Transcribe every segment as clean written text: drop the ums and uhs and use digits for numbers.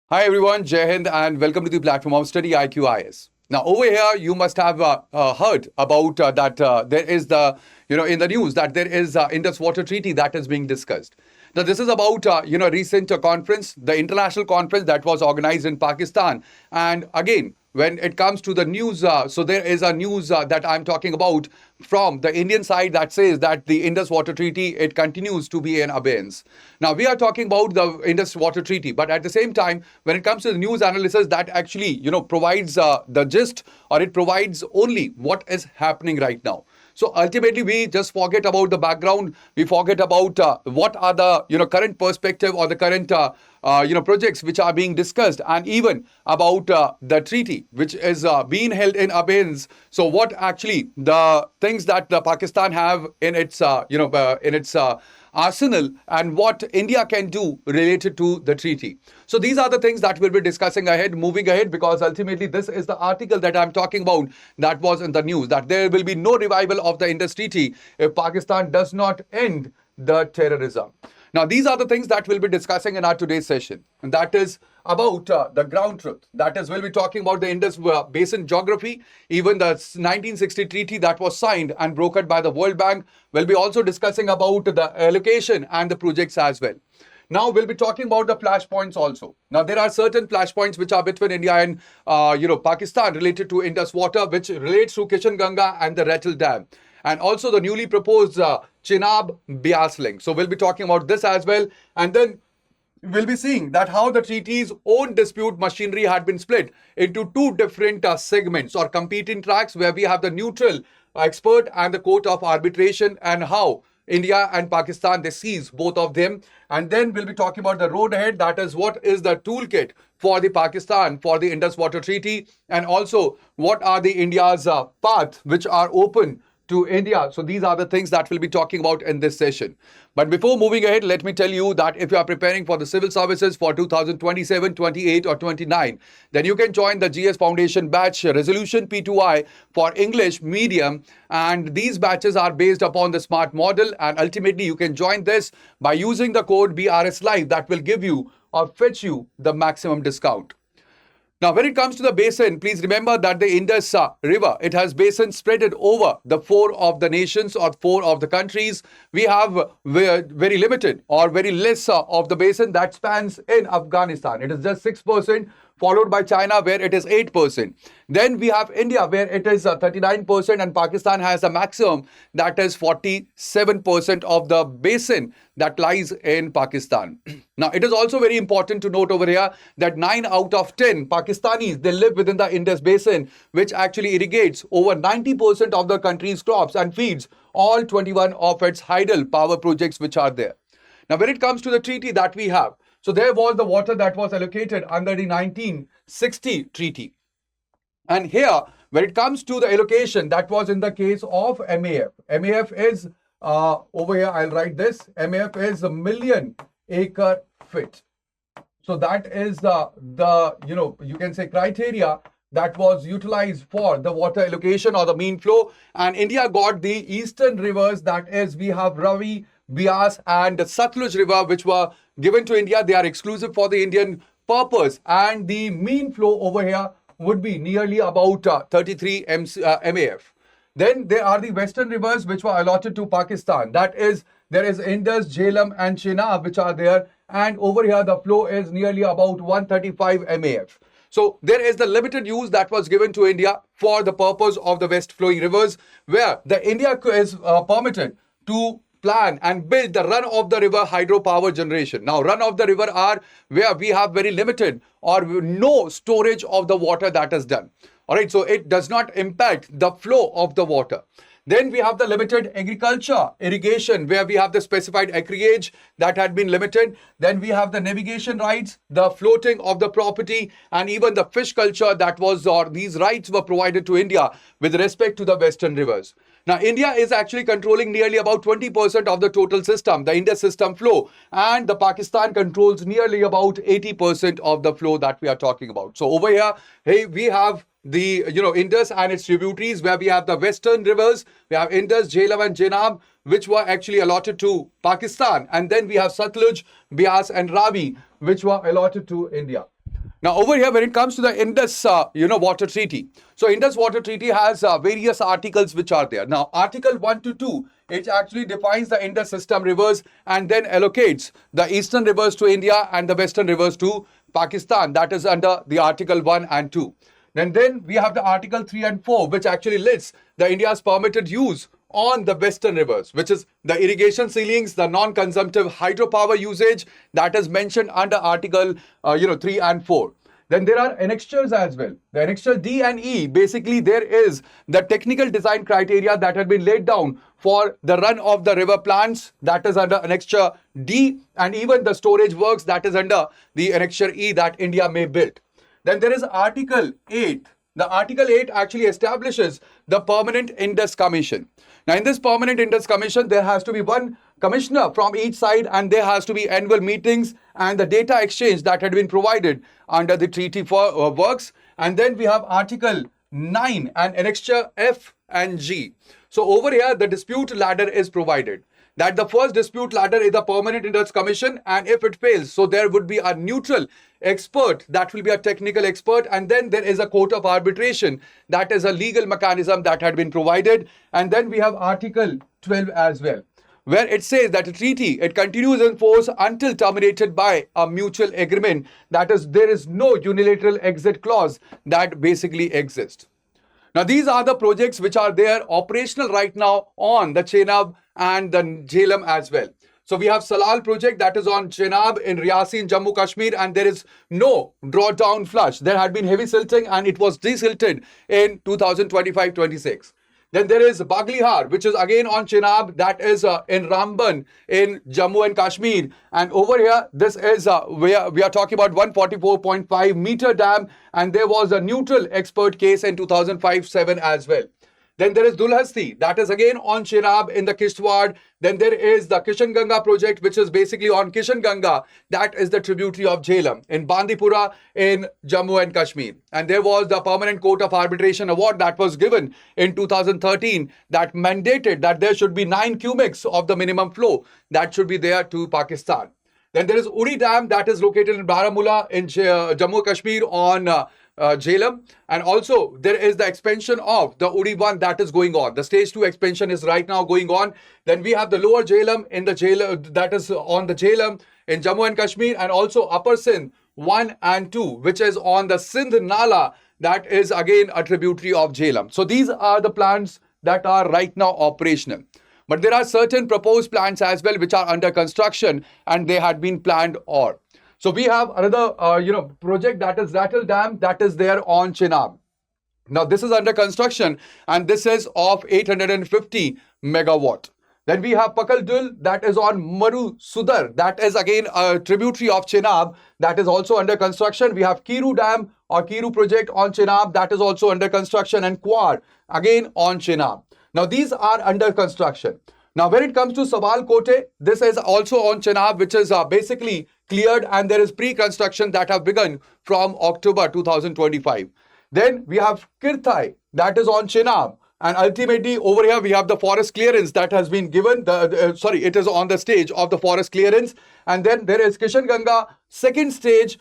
Hi everyone, Jai Hind and welcome to the platform of Study IQIS. Now over here, you must have heard about that there is in the news that there is Indus Water Treaty that is being discussed. Now this is about recent conference, the international conference that was organized in Pakistan, and again when it comes to the news, so there is a news that I'm talking about from the Indian side that says that the Indus Water Treaty, it continues to be in abeyance. Now we are talking about the Indus Water Treaty, but at the same time, when it comes to the news analysis, that actually provides the gist, or it provides only what is happening right now. So ultimately, we just forget about the background. We forget about what are the current perspective or the current projects which are being discussed, and even about the treaty which is being held in abeyance. So what actually the things that the Pakistan have in its arsenal, and what India can do related to the treaty. So these are the things that we'll be discussing moving ahead, because ultimately this is the article that I'm talking about that was in the news, that there will be no revival of the Indus Treaty if Pakistan does not end the terrorism. Now, these are the things that we'll be discussing in our today's session, and that is about the ground truth. That is, we'll be talking about the Indus Basin geography, even the 1960 treaty that was signed and brokered by the World Bank. We'll be also discussing about the allocation and the projects as well. Now we'll be talking about the flashpoints also. Now there are certain flashpoints which are between India and Pakistan related to Indus water, which relates to Kishan Ganga and the Ratel Dam, and also the newly proposed Chenab Bias link. So we'll be talking about this as well, and then we'll be seeing that how the treaty's own dispute machinery had been split into two different segments or competing tracks, where we have the neutral expert and the court of arbitration, and how India and Pakistan, they seize both of them. And then we'll be talking about the road ahead, that is, what is the toolkit for the Pakistan for the Indus Water Treaty, and also what are the India's path which are open to India. So these are the things that we'll be talking about in this session. But before moving ahead, let me tell you that if you are preparing for the civil services for 2027, 28 or 29, then you can join the GS Foundation batch Resolution P2I for English medium. And these batches are based upon the SMART model. And ultimately, you can join this by using the code BRS Live that will give you or fetch you the maximum discount. Now, when it comes to the basin, please remember that the Indus River, it has basin spread over the four of the nations or four of the countries. We have very limited or very less of the basin that spans in Afghanistan. It is just 6%, followed by China, where it is 8%. Then we have India, where it is 39%, and Pakistan has a maximum that is 47% of the basin that lies in Pakistan. Now, it is also very important to note over here that 9 out of 10 Pakistanis, they live within the Indus Basin, which actually irrigates over 90% of the country's crops and feeds all 21 of its hydel power projects which are there. Now, when it comes to the treaty that we have, so there was the water that was allocated under the 1960 treaty. And here, when it comes to the allocation, that was in the case of MAF. MAF is, over here, I'll write this. MAF is a million acre feet. So that is you can say criteria that was utilized for the water allocation or the mean flow. And India got the eastern rivers, that is, we have Ravi, Bias and the Satluj River, which were given to India. They are exclusive for the Indian purpose. And the mean flow over here would be nearly about 33 MAF. Then there are the western rivers which were allotted to Pakistan. That is, there is Indus, Jhelum and Chenab which are there. And over here, the flow is nearly about 135 MAF. So there is the limited use that was given to India for the purpose of the west flowing rivers, where the India is permitted to plan and build the run of the river hydropower generation. Now, run of the river are where we have very limited or no storage of the water that is done. All right, so it does not impact the flow of the water. Then we have the limited agriculture irrigation, where we have the specified acreage that had been limited. Then we have the navigation rights, the floating of the property, and even the fish culture that was, or these rights were provided to India with respect to the western rivers. Now, India is actually controlling nearly about 20% of the total system, the Indus system flow, and the Pakistan controls nearly about 80% of the flow that we are talking about. So over here, hey, we have the Indus and its tributaries, where we have the western rivers. We have Indus, Jhelum and Chenab, which were actually allotted to Pakistan, and then we have Satluj, Bias and Ravi, which were allotted to India. Now, over here, when it comes to the Indus, Water Treaty. So, Indus Water Treaty has various articles which are there. Now, Article 1 to 2, it actually defines the Indus system rivers and then allocates the eastern rivers to India and the western rivers to Pakistan. That is under the Article 1 and 2. Then we have the Article 3 and 4, which actually lists the India's permitted use on the western rivers, which is the irrigation ceilings, the non-consumptive hydropower usage that is mentioned under Article 3 and 4. Then there are annexures as well. The annexure D and E, basically there is the technical design criteria that had been laid down for the run of the river plants, that is under annexure D, and even the storage works that is under the annexure E that India may build. Then there is Article 8. The Article 8 actually establishes the Permanent Indus Commission. Now, in this Permanent Indus Commission, there has to be one commissioner from each side, and there has to be annual meetings and the data exchange that had been provided under the treaty for works. And then we have Article 9 and Annexure F and G. So over here, the dispute ladder is provided. That the first dispute ladder is the Permanent Indus Commission, and if it fails, so there would be a neutral expert that will be a technical expert, and then there is a court of arbitration that is a legal mechanism that had been provided. And then we have Article 12 as well, where it says that a treaty, it continues in force until terminated by a mutual agreement. That is, there is no unilateral exit clause that basically exists. Now, these are the projects which are there operational right now on the Chenab and the Jhelum as well. So we have Salal project that is on Chenab in Riyasi in Jammu Kashmir, and there is no drawdown flush. There had been heavy silting and it was desilted in 2025-26. Then there is Baglihar, which is again on Chenab, that is in Ramban in Jammu and Kashmir. And over here, this is where we are talking about 144.5 meter dam, and there was a neutral expert case in 2005-7 as well. Then there is Dulhasti, that is again on Chenab in the Kishtwar. Then there is the Kishan Ganga project, which is basically on Kishan Ganga. That is the tributary of Jhelum in Bandipora in Jammu and Kashmir. And there was the Permanent Court of Arbitration Award that was given in 2013 that mandated that there should be 9 cubics of the minimum flow that should be there to Pakistan. Then there is Uri Dam that is located in Baramulla in Jammu Kashmir on Jhelum, and also there is the expansion of the Uri 1 that is going on. The stage 2 expansion is right now going on. Then we have the lower Jhelum in the Jhelum, that is on the Jhelum in Jammu and Kashmir, and also Upper Sindh 1 and 2, which is on the Sindh Nala, that is again a tributary of Jhelum. So these are the plants that are right now operational. But there are certain proposed plants as well which are under construction and they had been planned or. So we have another, project that is Rattle Dam that is there on Chenab. Now this is under construction and this is of 850 megawatt. Then we have Pakal that is on Maru Sudar. That is again a tributary of Chenab that is also under construction. We have Kiru Dam or Kiru project on Chenab that is also under construction, and Kwar again on Chenab. Now these are under construction. Now when it comes to Sawal Kote, this is also on Chenab, which is basically cleared, and there is pre-construction that have begun from October 2025. Then we have Kirthai that is on Chenab. And ultimately over here we have the forest clearance that has been given, it is on the stage of the forest clearance. And then there is Kishan Ganga second stage,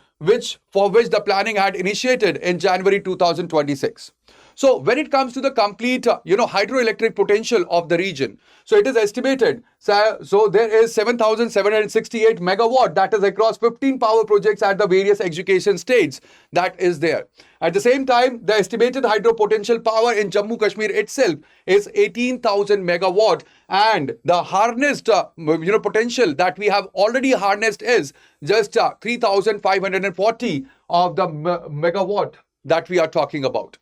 for which the planning had initiated in January 2026. So when it comes to the complete, hydroelectric potential of the region, so it is estimated, so there is 7,768 megawatt that is across 15 power projects at the various education states that is there. At the same time, the estimated hydro potential power in Jammu Kashmir itself is 18,000 megawatt, and the harnessed, potential that we have already harnessed is just 3,540 of the megawatt that we are talking about.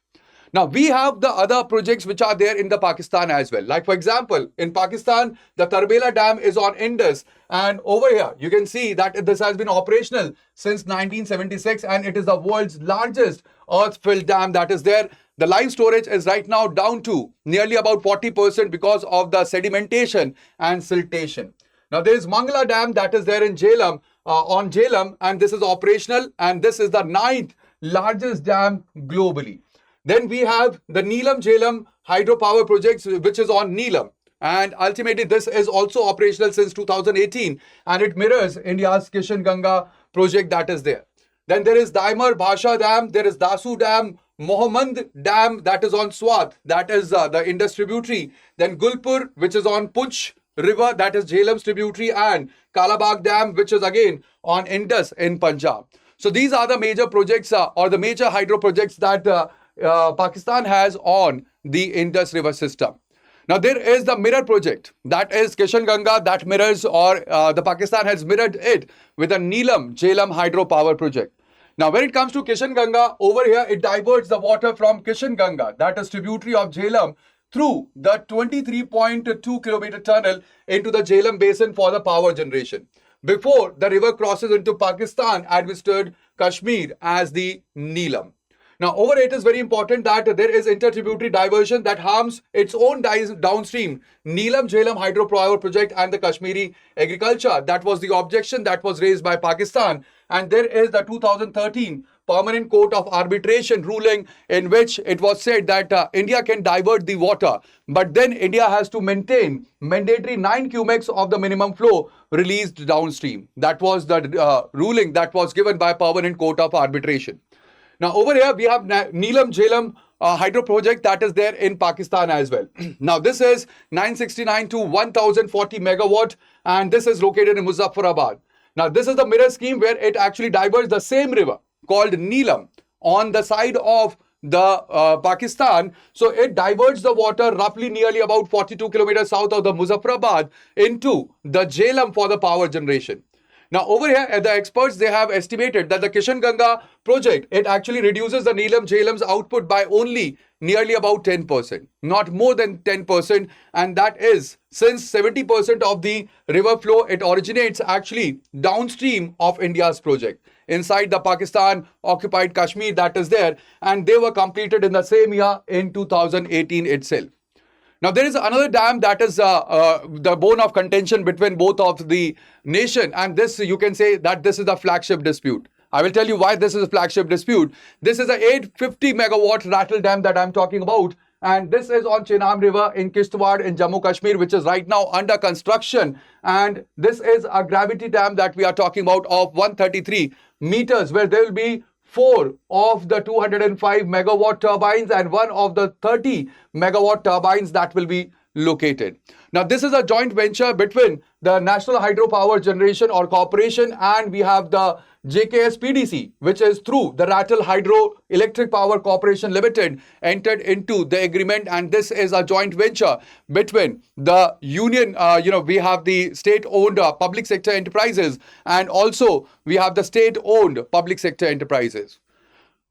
Now, we have the other projects which are there in the Pakistan as well. Like, for example, in Pakistan, the Tarbela Dam is on Indus. And over here, you can see that this has been operational since 1976. And it is the world's largest earth-filled dam that is there. The live storage is right now down to nearly about 40% because of the sedimentation and siltation. Now, there is Mangala Dam that is there in Jhelum, on Jhelum. And this is operational. And this is the 9th largest dam globally. Then we have the Neelam Jhelum hydropower projects, which is on Neelam. And ultimately, this is also operational since 2018. And it mirrors India's Kishan Ganga project that is there. Then there is Daimar Bhasha Dam, there is Dasu Dam, Mohammad Dam, that is on Swat, that is the Indus tributary. Then Gulpur, which is on Punch River, that is Jhelum's tributary, and Kalabag Dam, which is again on Indus in Punjab. So these are the major projects or the major hydro projects that Pakistan has on the Indus River system. Now there is the mirror project, that is Kishan Ganga, that mirrors or the Pakistan has mirrored it with a Neelam Jhelum hydropower project. Now when it comes to Kishan Ganga, over here it diverts the water from Kishan Ganga, that is tributary of Jhelum, through the 23.2 kilometer tunnel into the Jhelum basin for the power generation, before the river crosses into Pakistan administered Kashmir as the Neelam. Now, over it is very important that there is intertributary diversion that harms its own downstream Neelam Jhelum hydropower project and the Kashmiri agriculture. That was the objection that was raised by Pakistan. And there is the 2013 Permanent Court of Arbitration ruling in which it was said that India can divert the water, but then India has to maintain mandatory 9 cumecs of the minimum flow released downstream. That was the ruling that was given by Permanent Court of Arbitration. Now over here we have Neelam Jhelum hydro project that is there in Pakistan as well. Now this is 969 to 1040 megawatt and this is located in Muzaffarabad. Now this is the mirror scheme where it actually diverts the same river called Neelam on the side of the Pakistan. So it diverts the water roughly nearly about 42 kilometers south of the Muzaffarabad into the Jhelum for the power generation. Now over here, the experts, they have estimated that the Kishan Ganga project, it actually reduces the Neelam Jhelum's output by only nearly about 10%, not more than 10. And that is since 70% of the river flow, it originates actually downstream of India's project inside the Pakistan occupied Kashmir that is there. And they were completed in the same year in 2018 itself. Now, there is another dam that is the bone of contention between both of the nation. And this, you can say that this is the flagship dispute. I will tell you why this is a flagship dispute. This is a 850 megawatt Rattle Dam that I'm talking about. And this is on Chenab River in Kishtwar in Jammu Kashmir, which is right now under construction. And this is a gravity dam that we are talking about of 133 meters, where there will be 4 of the 205 megawatt turbines and 1 of the 30 megawatt turbines that will be located. Now, this is a joint venture between the National Hydropower Generation or Corporation and we have the JKS PDC, which is through the Rattle Hydro Electric Power Corporation Limited, entered into the agreement. And this is a joint venture between the union, we have the state-owned public sector enterprises and also we have the state-owned public sector enterprises.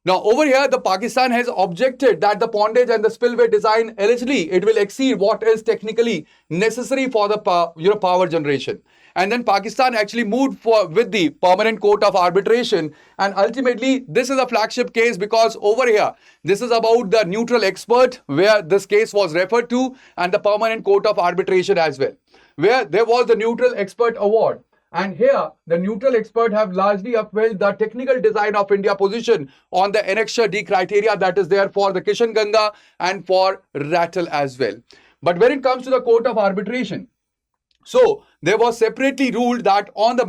Now, over here, the Pakistan has objected that the pondage and the spillway design, allegedly, it will exceed what is technically necessary for the power generation. And then Pakistan actually moved with the Permanent Court of Arbitration. And ultimately, this is a flagship case because over here, this is about the neutral expert where this case was referred to and the Permanent Court of Arbitration as well, where there was the neutral expert award. And here, the neutral expert have largely upheld the technical design of India position on the Annexure D criteria that is there for the Kishan Ganga and for Rattle as well. But when it comes to the Court of Arbitration, so there was separately ruled that on the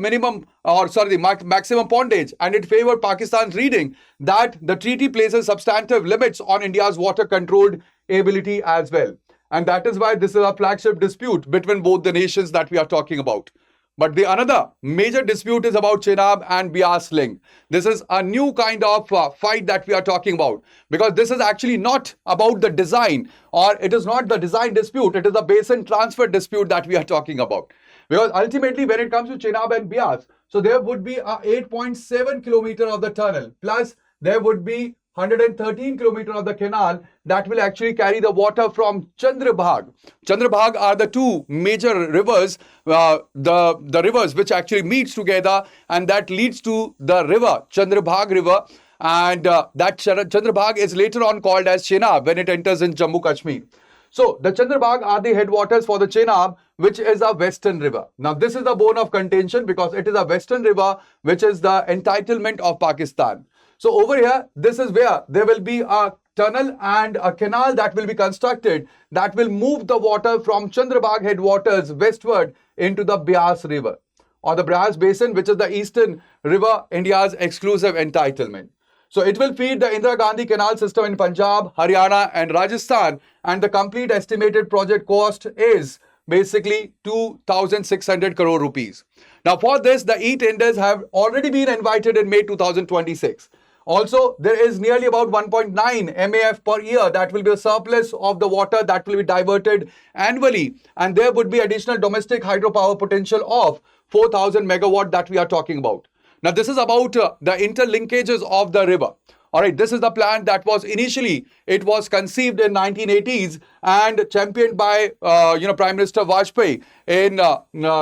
maximum pondage, and it favored Pakistan's reading that the treaty places substantive limits on India's water controlled ability as well. And that is why this is a flagship dispute between both the nations that we are talking about. But the another major dispute is about Chenab and Beas link. This is a new kind of fight that we are talking about because this is actually not about the design or it is not the design dispute. It is a basin transfer dispute that we are talking about. Because ultimately when it comes to Chenab and Beas, so there would be a 8.7 kilometer of the tunnel plus there would be 113 kilometers of the canal that will actually carry the water from Chandrabhag. Chandrabhag are the two major rivers, the rivers which actually meets together and that leads to the river, Chandrabhag river. And that Chandrabhag is later on called as Chenab when it enters in Jammu Kashmir. So the Chandrabhag are the headwaters for the Chenab, which is a western river. Now this is the bone of contention because it is a western river, which is the entitlement of Pakistan. So over here, this is where there will be a tunnel and a canal that will be constructed that will move the water from Chandrabhag headwaters westward into the Beas river. or the Beas Basin, which is the Eastern River, India's exclusive entitlement. So it will feed the Indira Gandhi Canal system in Punjab, Haryana and Rajasthan, and the complete estimated project cost is basically 2,600 crore rupees. Now for this, the e-tenders have already been invited in May 2026. Also, there is nearly about 1.9 MAF per year that will be a surplus of the water that will be diverted annually, and there would be additional domestic hydropower potential of 4,000 megawatt that we are talking about. Now, this is about the interlinkages of the river. All right, this is the plan that was initially, it was conceived in 1980s and championed by, Prime Minister Vajpayee in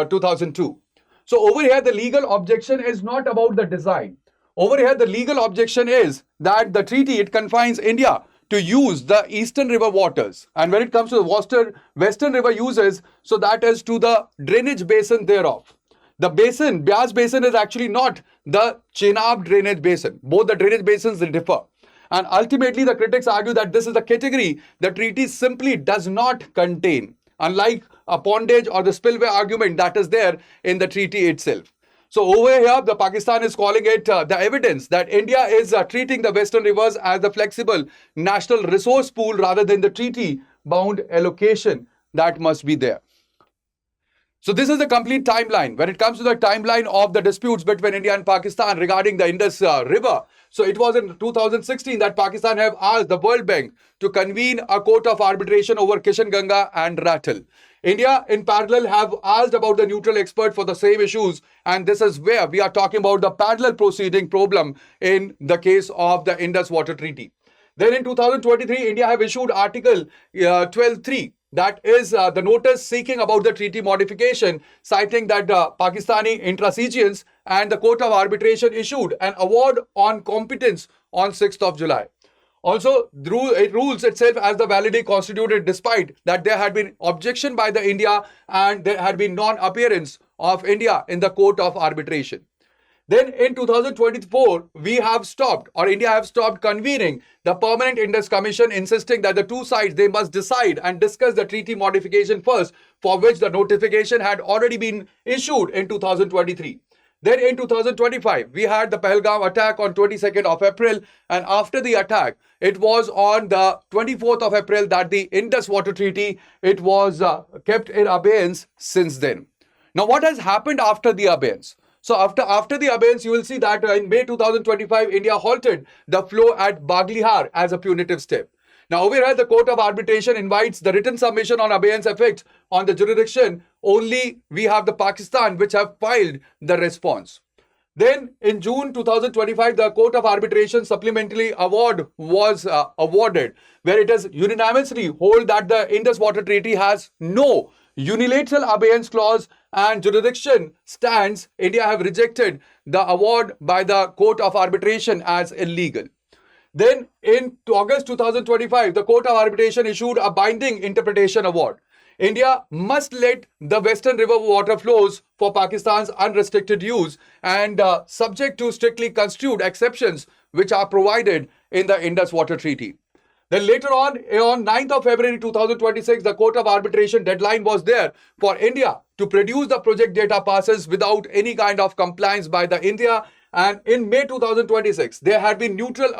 2002. So over here, the legal objection is not about the design. Over here, the legal objection is that the treaty, it confines India to use the eastern river waters. And when it comes to the western river uses, so that is to the drainage basin thereof. The basin, Beas Basin, is actually not the Chenab drainage basin. Both the drainage basins differ. And ultimately, the critics argue that this is the category the treaty simply does not contain, unlike a pondage or the spillway argument that is there in the treaty itself. So over here, the Pakistan is calling it the evidence that India is treating the western rivers as the flexible national resource pool rather than the treaty-bound allocation that must be there. So this is the complete timeline. When it comes to the timeline of the disputes between India and Pakistan regarding the Indus River, so it was in 2016 that Pakistan have asked the World Bank to convene a court of arbitration over Kishanganga and Ratel. India, in parallel, have asked about the neutral expert for the same issues, and this is where we are talking about the parallel proceeding problem in the case of the Indus Water Treaty. Then in 2023, India have issued Article 12.3. That is the notice seeking about the treaty modification, citing that Pakistani intransigence, and the Court of Arbitration issued an award on competence on 6th of July. Also, it rules itself as the validly constituted, despite that there had been objection by the India and there had been non-appearance of India in the Court of Arbitration. Then in 2024, India have stopped convening the Permanent Indus Commission, insisting that the two sides, they must decide and discuss the treaty modification first, for which the notification had already been issued in 2023. Then in 2025, we had the Pahalgam attack on 22nd of April, and after the attack, it was on the 24th of April that the Indus Water Treaty, it was kept in abeyance since then. Now, what has happened after the abeyance? So after the abeyance, you will see that in May 2025, India halted the flow at Baglihar as a punitive step. Now, over here, the Court of Arbitration invites the written submission on abeyance effect on the jurisdiction. Only we have the Pakistan which have filed the response. Then in June 2025, the Court of Arbitration supplementary award was awarded, where it has unanimously hold that the Indus Water Treaty has no unilateral abeyance clause and jurisdiction stands. India have rejected the award by the Court of Arbitration as illegal. Then in August 2025, the Court of Arbitration issued a binding interpretation award. India must let the western river water flows for Pakistan's unrestricted use and subject to strictly construed exceptions which are provided in the Indus Water Treaty. Then later on 9th of February 2026, the Court of Arbitration deadline was there for India to produce the project data passes without any kind of compliance by the India. And in May 2026, there had been neutral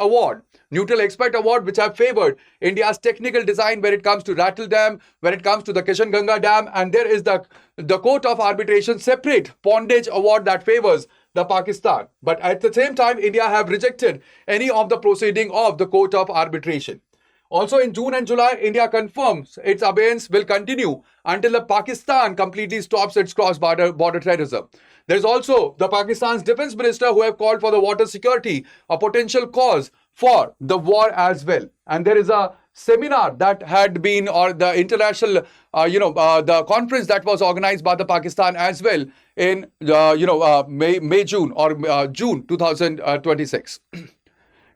expert award, which have favored India's technical design when it comes to Ratel Dam, when it comes to the Kishanganga Dam. And there is the Court of Arbitration separate pondage award that favors the Pakistan. But at the same time, India have rejected any of the proceeding of the Court of Arbitration. Also in June and July, India confirms its abeyance will continue until the Pakistan completely stops its cross-border terrorism. There's also the Pakistan's defense minister who have called for the water security, a potential cause for the war as well. And there is a seminar that had been, or the international, the conference that was organized by the Pakistan as well in, June 2026.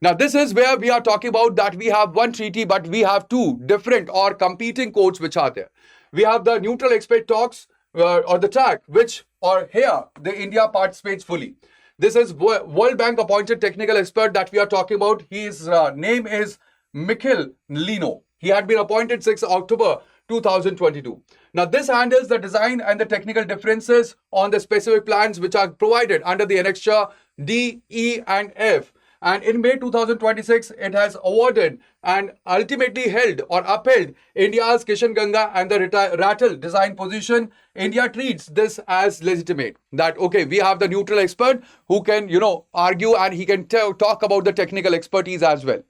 Now, this is where we are talking about that we have one treaty, but we have two different or competing codes which are there. We have the neutral expert talks or the TAC, which or here the India participates fully. This is World Bank appointed technical expert that we are talking about. His name is Mikhil Lino. He had been appointed 6 October 2022. Now, this handles the design and the technical differences on the specific plans which are provided under the Annexure D, E, and F. And in May 2026, it has awarded and ultimately held or upheld India's Kishanganga and the Rattle design position. India treats this as legitimate. That, okay, we have the neutral expert who can, argue, and he can talk about the technical expertise as well.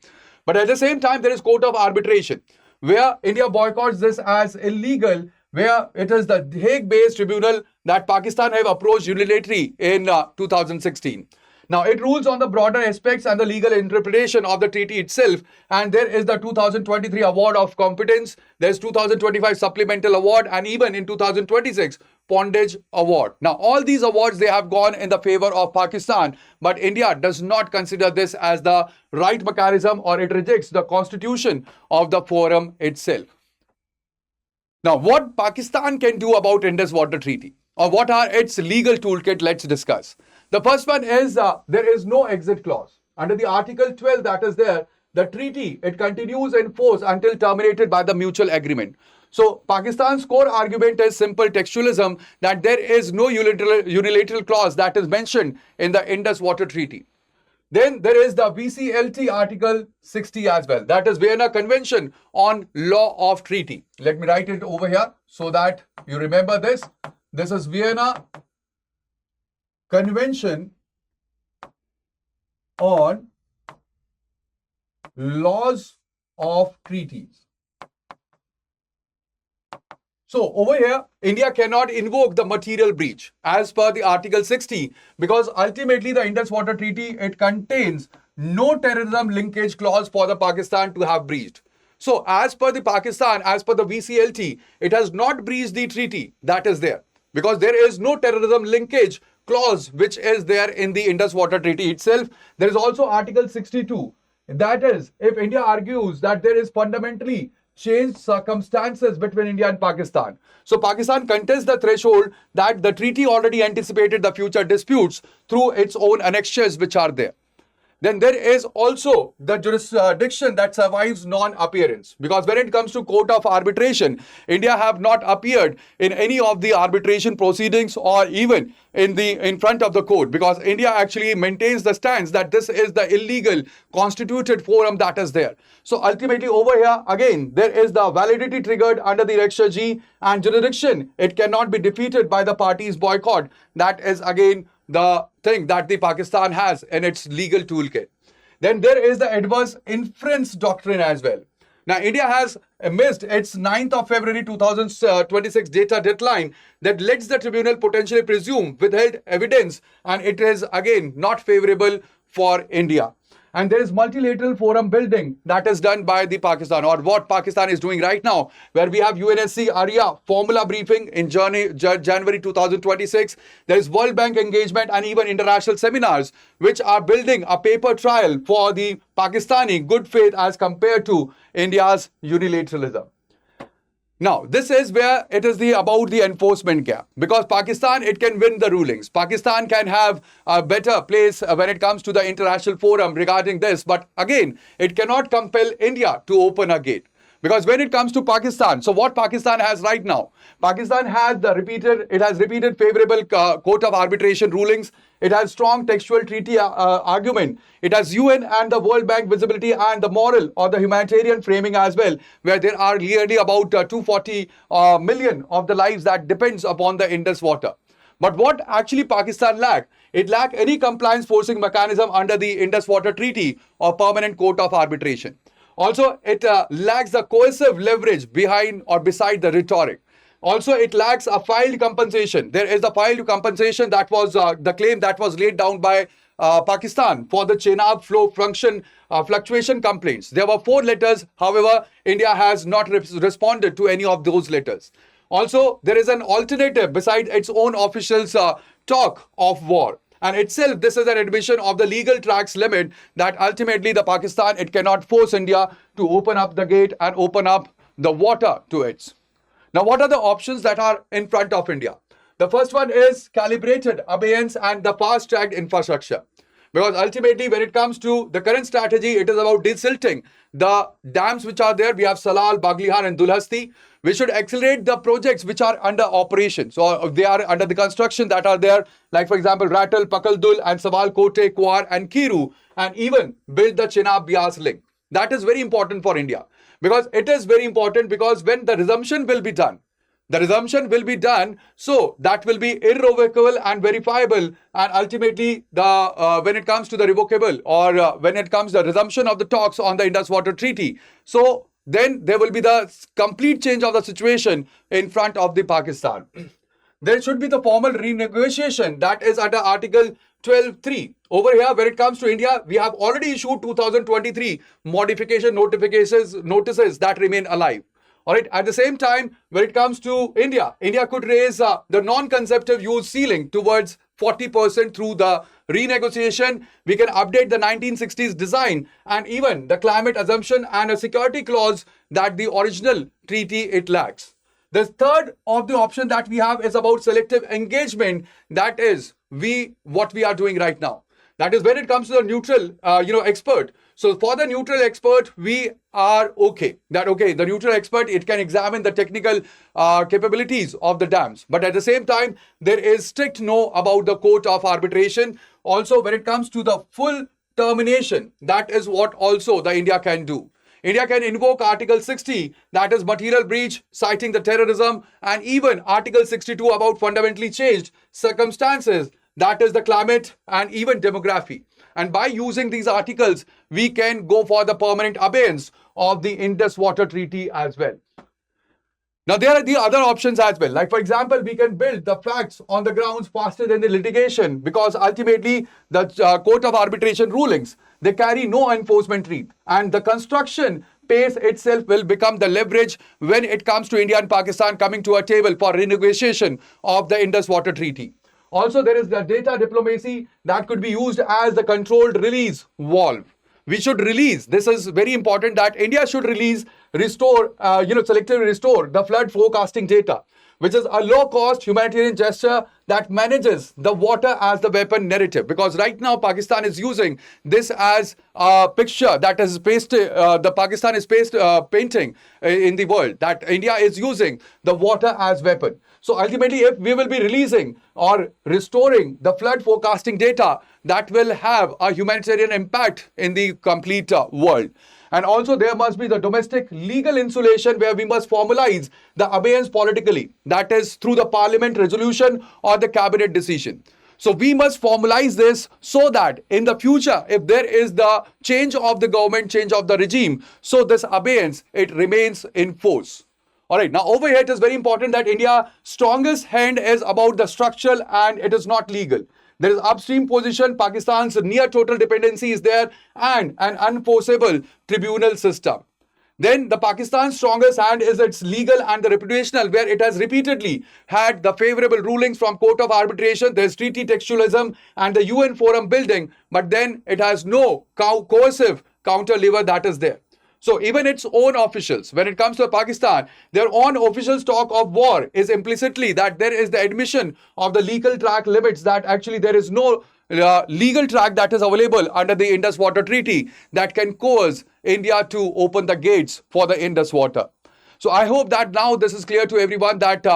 But at the same time, there is court of arbitration, where India boycotts this as illegal, where it is the Hague-based tribunal that Pakistan have approached unilaterally in 2016. Now, it rules on the broader aspects and the legal interpretation of the treaty itself. And there is the 2023 Award of Competence, there's 2025 Supplemental Award, and even in 2026, Pondage Award. Now, all these awards, they have gone in the favor of Pakistan, but India does not consider this as the right mechanism, or it rejects the constitution of the forum itself. Now, what Pakistan can do about Indus Water Treaty, or what are its legal toolkit, let's discuss. The first one is there is no exit clause. Under the Article 12 that is there, the treaty, it continues in force until terminated by the mutual agreement. So Pakistan's core argument is simple textualism, that there is no unilateral clause that is mentioned in the Indus Water Treaty. Then there is the VCLT Article 60 as well. That is Vienna Convention on Law of Treaty. Let me write it over here so that you remember this. This is Vienna Convention on Laws of Treaties. So over here, India cannot invoke the material breach as per the Article 60, because ultimately the Indus Water Treaty, it contains no terrorism linkage clause for the Pakistan to have breached. So as per the Pakistan, as per the VCLT, it has not breached the treaty that is there, because there is no terrorism linkage clause which is there in the Indus Water Treaty itself. There is also Article 62. That is, if India argues that there is fundamentally changed circumstances between India and Pakistan. So Pakistan contests the threshold that the treaty already anticipated the future disputes through its own annexures which are there. Then there is also the jurisdiction that survives non-appearance, because when it comes to court of arbitration, India have not appeared in any of the arbitration proceedings or even in front of the court, because India actually maintains the stance that this is the illegal constituted forum that is there. So ultimately over here again, there is the validity triggered under the Annexure G, and jurisdiction, it cannot be defeated by the parties boycott. That is again the thing that the Pakistan has in its legal toolkit. Then there is the adverse inference doctrine as well. Now, India has missed its 9th of February 2026 data deadline that lets the tribunal potentially presume withheld evidence, and it is again not favorable for India. And there is multilateral forum building that is done by the Pakistan, or what Pakistan is doing right now, where we have UNSC ARIA formula briefing in January 2026. There is World Bank engagement and even international seminars, which are building a paper trail for the Pakistani good faith as compared to India's unilateralism. Now, this is where it is about the enforcement gap, because Pakistan, it can win the rulings. Pakistan can have a better place when it comes to the international forum regarding this. But again, it cannot compel India to open a gate. Because when it comes to Pakistan, so what Pakistan has right now, Pakistan has repeated favorable court of arbitration rulings. It has strong textual treaty argument. It has UN and the World Bank visibility and the moral or the humanitarian framing as well, where there are nearly about 240 million of the lives that depends upon the Indus water. But what actually Pakistan lack? It lack any compliance forcing mechanism under the Indus Water Treaty or permanent court of arbitration. Also, it lacks the coercive leverage behind or beside the rhetoric. Also, it lacks a filed compensation. There is a filed compensation that was the claim that was laid down by Pakistan for the Chenab flow fluctuation complaints. There were 4 letters. However, India has not responded to any of those letters. Also, there is an alternative beside its own officials' talk of war. And itself, this is an admission of the legal tax limit that ultimately the Pakistan, it cannot force India to open up the gate and open up the water to it. Now, what are the options that are in front of India? The first one is calibrated abeyance and the fast-tracked infrastructure. Because ultimately, when it comes to the current strategy, it is about desilting the dams which are there. We have Salal, Baglihan and Dulhasti. We should accelerate the projects which are under operation. So they are under the construction that are there, like for example, Ratal, Pakaldul, and Sawal Kote, Kuar, and Kiru, and even build the Chenab Bias link. That is very important for India, because it is very important, because when the resumption will be done, so that will be irrevocable and verifiable, and ultimately the when it comes to the revocable, or when it comes to the resumption of the talks on the Indus Water Treaty, so then there will be the complete change of the situation in front of the Pakistan. There should be the formal renegotiation that is under Article 12.3. Over here, when it comes to India, we have already issued 2023 modification notices that remain alive. All right. At the same time, when it comes to India could raise the non-conceptive use ceiling towards 40% through the renegotiation. We can update the 1960s design and even the climate assumption and a security clause that the original treaty it lacks. The third of the option that we have is about selective engagement. That is what we are doing right now. That is when it comes to the neutral, expert. So for the neutral expert, we are okay. The neutral expert, it can examine the technical capabilities of the dams. But at the same time, there is strict no about the court of arbitration. Also, when it comes to the full termination, that is what also the India can do. India can invoke Article 60, that is material breach, citing the terrorism, and even Article 62 about fundamentally changed circumstances, that is the climate and even demography. And by using these articles, we can go for the permanent abeyance of the Indus Water Treaty as well. Now, there are the other options as well. Like, for example, we can build the facts on the grounds faster than the litigation, because ultimately the Court of Arbitration rulings, they carry no enforcement treat. And the construction pace itself will become the leverage when it comes to India and Pakistan coming to a table for renegotiation of the Indus Water Treaty. Also, there is the data diplomacy that could be used as the controlled release valve. We should release, this is very important, that India should selectively restore the flood forecasting data, which is a low-cost humanitarian gesture that manages the water as the weapon narrative. Because right now, Pakistan is using this as a picture that is painting in the world, that India is using the water as weapon. So ultimately, if we will be releasing or restoring the flood forecasting data, that will have a humanitarian impact in the complete world. And also there must be the domestic legal insulation, where we must formalize the abeyance politically, that is through the parliament resolution or the cabinet decision. So we must formalize this so that in the future, if there is the change of the government, change of the regime, so this abeyance, it remains in force. All right, now over here, it is very important that India's strongest hand is about the structural and it is not legal. There is upstream position, Pakistan's near total dependency is there, and an unenforceable tribunal system. Then the Pakistan's strongest hand is its legal and the reputational, where it has repeatedly had the favorable rulings from Court of Arbitration, there's treaty textualism and the UN forum building, but then it has no coercive counter lever that is there. So even its own officials, when it comes to Pakistan, their own officials talk of war is implicitly that there is the admission of the legal track limits, that actually there is no legal track that is available under the Indus Water Treaty that can cause India to open the gates for the Indus water. So I hope that now this is clear to everyone that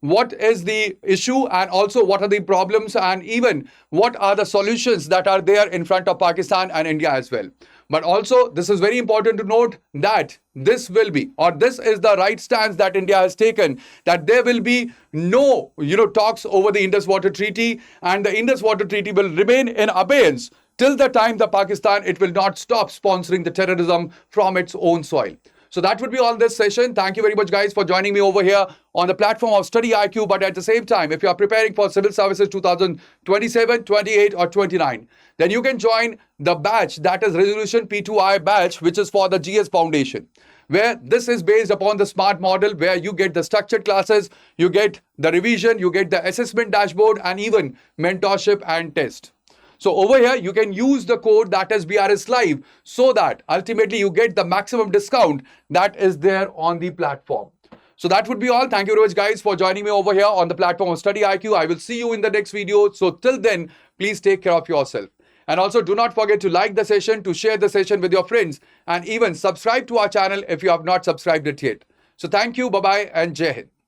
what is the issue and also what are the problems and even what are the solutions that are there in front of Pakistan and India as well. But also, this is very important to note that this will be, or this is the right stance that India has taken, that there will be no, talks over the Indus Water Treaty, and the Indus Water Treaty will remain in abeyance till the time the Pakistan, it will not stop sponsoring the terrorism from its own soil. So that would be all this session. Thank you very much, guys, for joining me over here on the platform of Study IQ. But at the same time, if you are preparing for Civil Services 2027, 28 or 29, then you can join the batch, that is Resolution P2I batch, which is for the GS Foundation, where this is based upon the SMART model, where you get the structured classes, you get the revision, you get the assessment dashboard, and even mentorship and test. So over here, you can use the code that is BRS Live, so that ultimately you get the maximum discount that is there on the platform. So that would be all. Thank you very much, guys, for joining me over here on the platform of Study IQ. I will see you in the next video. So till then, please take care of yourself. And also do not forget to like the session, to share the session with your friends, and even subscribe to our channel if you have not subscribed it yet. So thank you, bye-bye and Jai Hind.